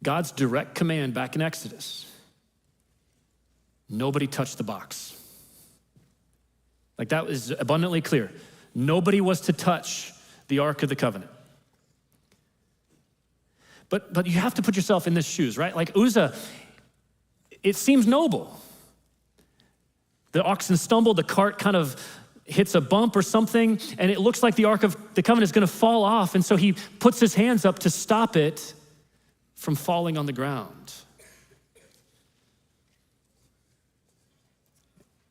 God's direct command back in Exodus, nobody touched the box. Like that was abundantly clear. Nobody was to touch the Ark of the Covenant. But you have to put yourself in this shoes, right? Like Uzzah, it seems noble. The oxen stumble, the cart kind of hits a bump or something, and it looks like the Ark of the Covenant is gonna fall off, and so he puts his hands up to stop it from falling on the ground.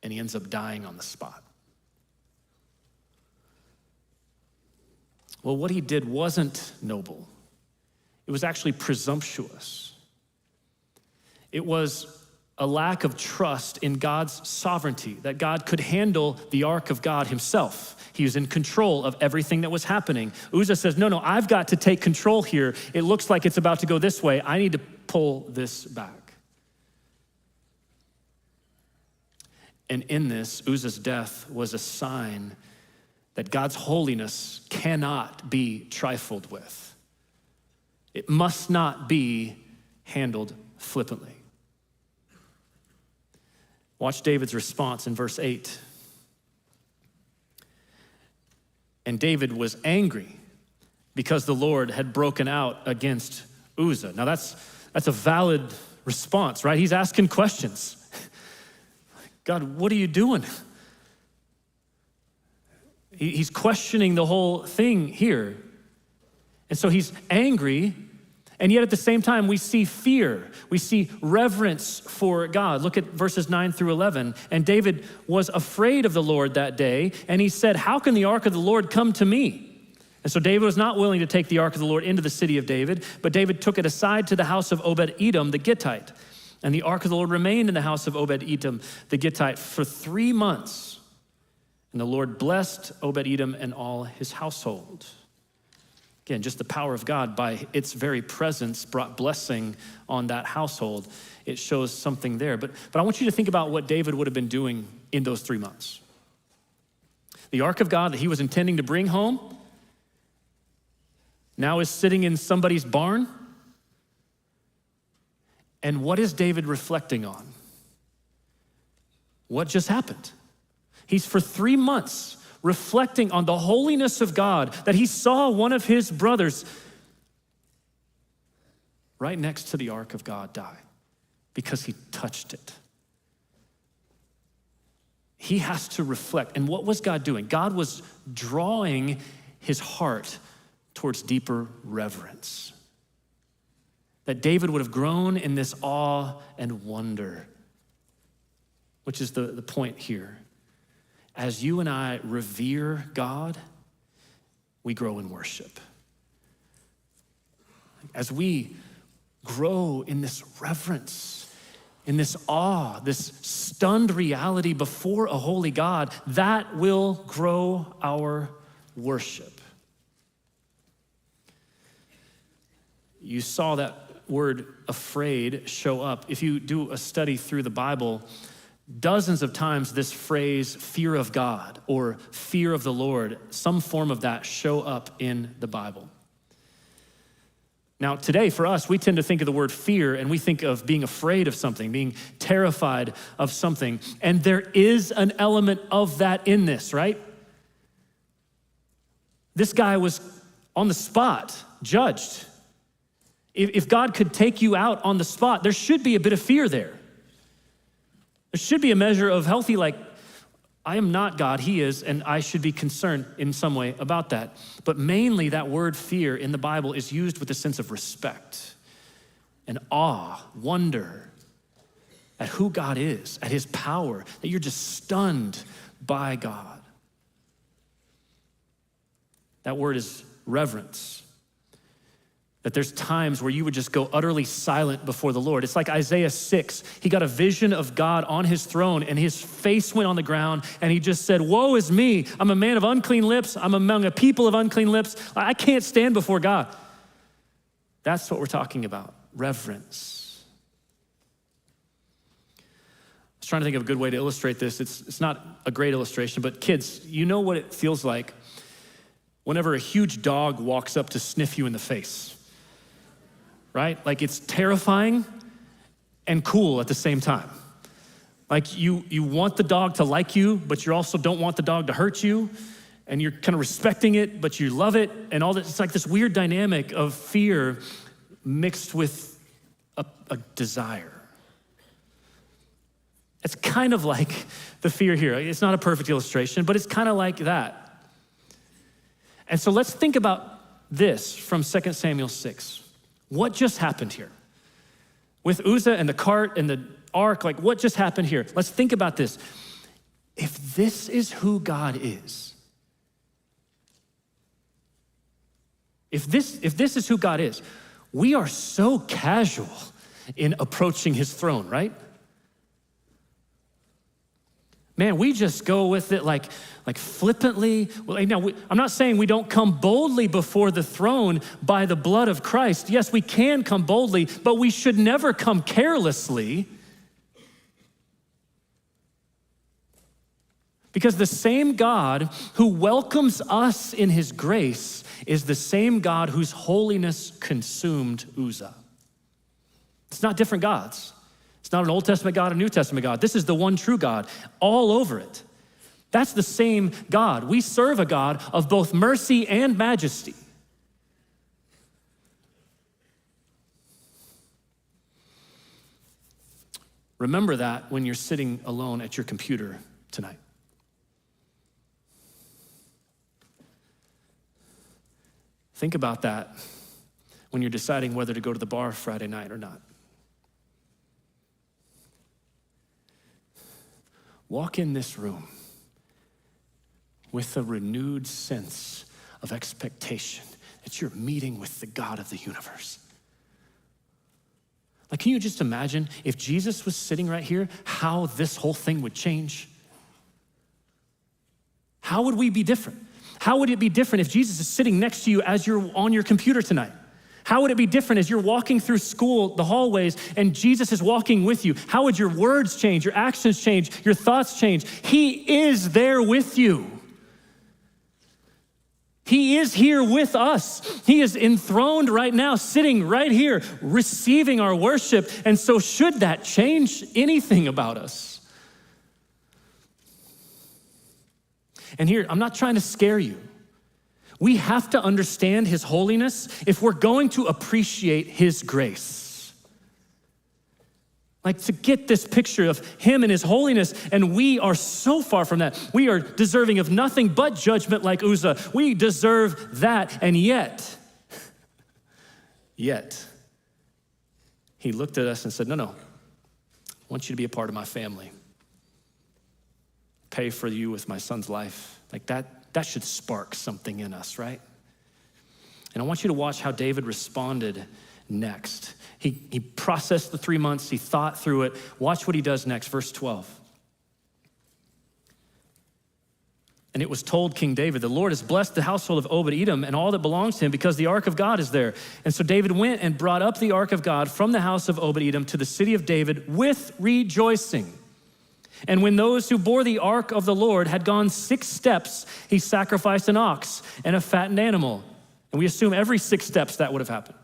And he ends up dying on the spot. Well, what he did wasn't noble. It was actually presumptuous. It was a lack of trust in God's sovereignty, that God could handle the ark of God himself. He was in control of everything that was happening. Uzzah says, no, I've got to take control here. It looks like it's about to go this way. I need to pull this back. And in this, Uzzah's death was a sign that God's holiness cannot be trifled with. It must not be handled flippantly. Watch David's response in verse 8. And David was angry because the Lord had broken out against Uzzah. Now that's a valid response, right? He's asking questions. God, what are you doing? He's questioning the whole thing here. And so he's angry, and yet at the same time, we see fear. We see reverence for God. Look at verses 9 through 11. And David was afraid of the Lord that day, and he said, how can the ark of the Lord come to me? And so David was not willing to take the ark of the Lord into the city of David, but David took it aside to the house of Obed-Edom the Gittite. And the ark of the Lord remained in the house of Obed-Edom the Gittite for 3 months. And the Lord blessed Obed-Edom and all his household. Again, just the power of God by its very presence brought blessing on that household. It shows something there. But I want you to think about what David would have been doing in those 3 months. The ark of God that he was intending to bring home now is sitting in somebody's barn. And what is David reflecting on? What just happened? He's for 3 months reflecting on the holiness of God, that he saw one of his brothers right next to the ark of God die because he touched it. He has to reflect. And what was God doing? God was drawing his heart towards deeper reverence. That David would have grown in this awe and wonder, which is the point here. As you and I revere God, we grow in worship. As we grow in this reverence, in this awe, this stunned reality before a holy God, that will grow our worship. You saw that word afraid show up. If you do a study through the Bible, dozens of times this phrase, fear of God or fear of the Lord, some form of that show up in the Bible. Now today for us, we tend to think of the word fear and we think of being afraid of something, being terrified of something. And there is an element of that in this, right? This guy was on the spot, judged. If God could take you out on the spot, there should be a bit of fear there. There should be a measure of healthy, like, I am not God, he is, and I should be concerned in some way about that. But mainly that word fear in the Bible is used with a sense of respect and awe, wonder at who God is, at his power, that you're just stunned by God. That word is reverence. That there's times where you would just go utterly silent before the Lord. It's like Isaiah 6. He got a vision of God on his throne and his face went on the ground and he just said, woe is me. I'm a man of unclean lips. I'm among a people of unclean lips. I can't stand before God. That's what we're talking about, reverence. I was trying to think of a good way to illustrate this. It's not a great illustration, but kids, you know what it feels like whenever a huge dog walks up to sniff you in the face. right? Like it's terrifying and cool at the same time. Like you want the dog to like you, but you also don't want the dog to hurt you. And you're kind of respecting it, but you love it. And all that, it's like this weird dynamic of fear mixed with a desire. It's kind of like the fear here. It's not a perfect illustration, but it's kind of like that. And so let's think about this from 2 Samuel 6. What just happened here? With Uzzah and the cart and the ark, like what just happened here? Let's think about this. If this is who God is, if this is who God is, we are so casual in approaching his throne, right? Man, we just go with it like flippantly. Well, now, I'm not saying we don't come boldly before the throne by the blood of Christ. Yes, we can come boldly, but we should never come carelessly. Because the same God who welcomes us in his grace is the same God whose holiness consumed Uzzah. It's not different gods. It's not an Old Testament God, a New Testament God. This is the one true God all over it. That's the same God. We serve a God of both mercy and majesty. Remember that when you're sitting alone at your computer tonight. Think about that when you're deciding whether to go to the bar Friday night or not. Walk in this room with a renewed sense of expectation that you're meeting with the God of the universe. Like, can you just imagine if Jesus was sitting right here, how this whole thing would change? How would we be different? How would it be different if Jesus is sitting next to you as you're on your computer tonight? How would it be different as you're walking through school, the hallways, and Jesus is walking with you? How would your words change, your actions change, your thoughts change? He is there with you. He is here with us. He is enthroned right now, sitting right here, receiving our worship. And so should that change anything about us? And here, I'm not trying to scare you. We have to understand his holiness if we're going to appreciate his grace. Like, to get this picture of him and his holiness, and we are so far from that. We are deserving of nothing but judgment like Uzzah. We deserve that, and yet, he looked at us and said, no, I want you to be a part of my family. Pay for you with my son's life. Like that should spark something in us, right? And I want you to watch how David responded next. He processed the 3 months, he thought through it. Watch what he does next, verse 12. And it was told King David, the Lord has blessed the household of Obed-Edom and all that belongs to him because the ark of God is there. And so David went and brought up the ark of God from the house of Obed-Edom to the city of David with rejoicing. And when those who bore the ark of the Lord had gone 6 steps, he sacrificed an ox and a fattened animal. And we assume every 6 steps that would have happened.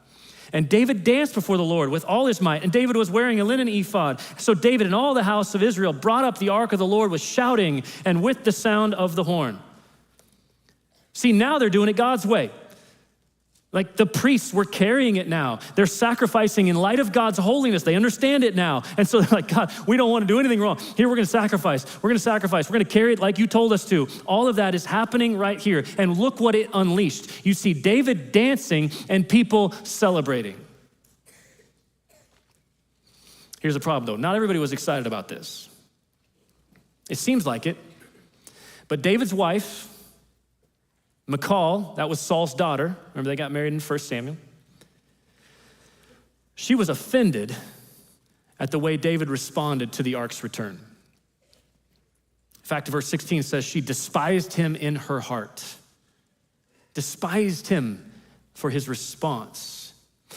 And David danced before the Lord with all his might. And David was wearing a linen ephod. So David and all the house of Israel brought up the ark of the Lord with shouting and with the sound of the horn. See, now they're doing it God's way. Like the priests were carrying it now. They're sacrificing in light of God's holiness. They understand it now. And so they're like, God, we don't want to do anything wrong. Here, we're going to sacrifice. We're going to sacrifice. We're going to carry it like you told us to. All of that is happening right here. And look what it unleashed. You see David dancing and people celebrating. Here's the problem, though. Not everybody was excited about this. It seems like it. But David's wife, Michal, that was Saul's daughter. Remember, they got married in 1 Samuel. She was offended at the way David responded to the ark's return. In fact, verse 16 says she despised him in her heart. Despised him for his response.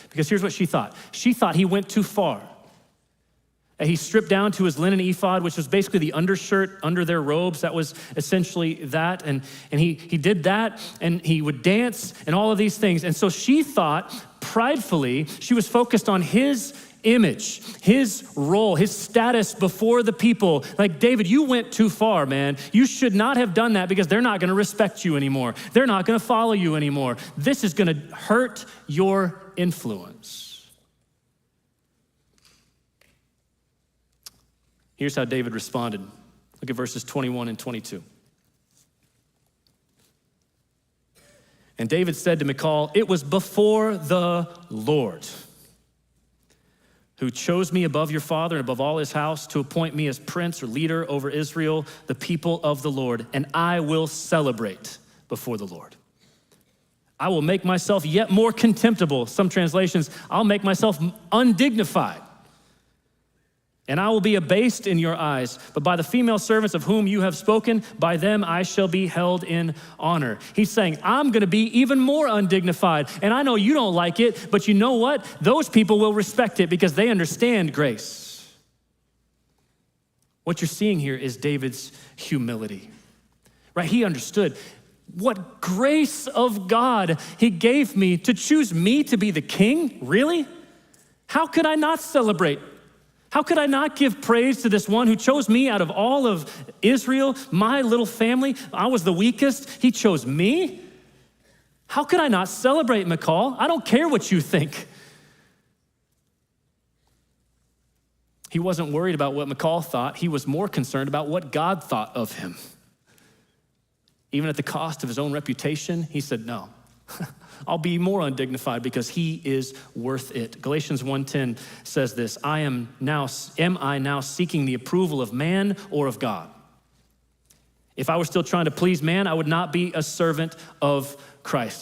Because here's what she thought. She thought he went too far. He stripped down to his linen ephod, which was basically the undershirt under their robes. That was essentially that. And he did that, and he would dance and all of these things. And so she thought pridefully. She was focused on his image, his role, his status before the people. Like, David, you went too far, man. You should not have done that because they're not going to respect you anymore. They're not going to follow you anymore. This is going to hurt your influence. Here's how David responded. Look at verses 21 and 22. And David said to Michal, "It was before the Lord who chose me above your father and above all his house to appoint me as prince or leader over Israel, the people of the Lord, and I will celebrate before the Lord. I will make myself yet more contemptible." Some translations, I'll make myself undignified. "And I will be abased in your eyes, but by the female servants of whom you have spoken, by them I shall be held in honor." He's saying, I'm gonna be even more undignified, and I know you don't like it, but you know what? Those people will respect it because they understand grace. What you're seeing here is David's humility, right? He understood what grace of God he gave me to choose me to be the king, really? How could I not celebrate? How could I not give praise to this one who chose me out of all of Israel, my little family? I was the weakest. He chose me. How could I not celebrate, Michal? I don't care what you think. He wasn't worried about what Michal thought. He was more concerned about what God thought of him. Even at the cost of his own reputation, he said, no. I'll be more undignified because he is worth it. Galatians 1:10 says this, am I now seeking the approval of man or of God? If I were still trying to please man, I would not be a servant of Christ.